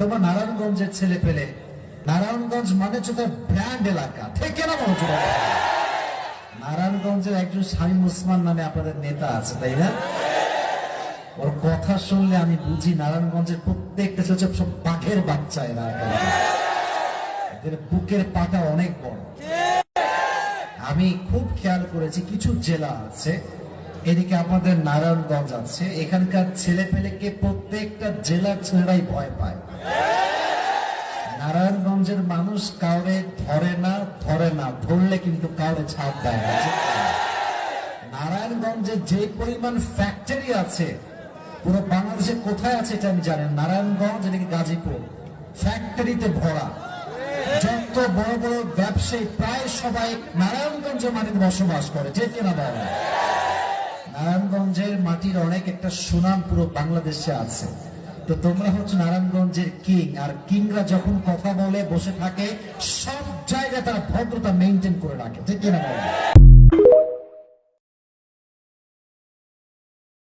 তোমার নারায়ণগঞ্জের ছেলে পেলে, নারায়ণগঞ্জ মানে তো ব্র্যান্ড এলাকা, ঠিক না বলছো? নারায়ণগঞ্জের একজন শামীম ওসমান নামে আপনাদের নেতা আছে, তাই না? ওর কথা শুনলে আমি বুঝি নারায়ণগঞ্জের প্রত্যেকটা ছেলে সব বাঘের বাচ্চা, এরা এদের বুকের পাটা অনেক বড়। আমি খুব খেয়াল করেছি কিছু জেলা আছে, এদিকে আমাদের নারায়ণগঞ্জ আছে, এখানকার ছেলে পেলেকে প্রত্যেকটা জেলার ছেলেরাই ভয় পায়। নারায়ণগঞ্জের মানুষ কাউরে ধরে না, ধরলে কিন্তু কাউরে ছাড় দেয় না। নারায়ণগঞ্জে যে পরিমাণ ফ্যাক্টরি আছে, পুরো বাংলাদেশে কোথায় আছে এটা আমি জানি। নারায়ণগঞ্জ এদিকে গাজীপুর ফ্যাক্টরিতে ভরা, যত বড় বড় ব্যবসায়ী প্রায় সবাই নারায়ণগঞ্জের মাটিতে বসবাস করে, যে কিনা বলে। নারায়ণগঞ্জের মাটির অনেক একটা সুনাম পুরো বাংলাদেশে আছে। তো তোমরা হচ্ছে নারায়ণগঞ্জের কিং, আর কিংরা যখন কথা বলে বসে থাকে সব জায়গায় তারা ভদ্রতা মেনটেন করে রাখে, ঠিক কিনা বলে।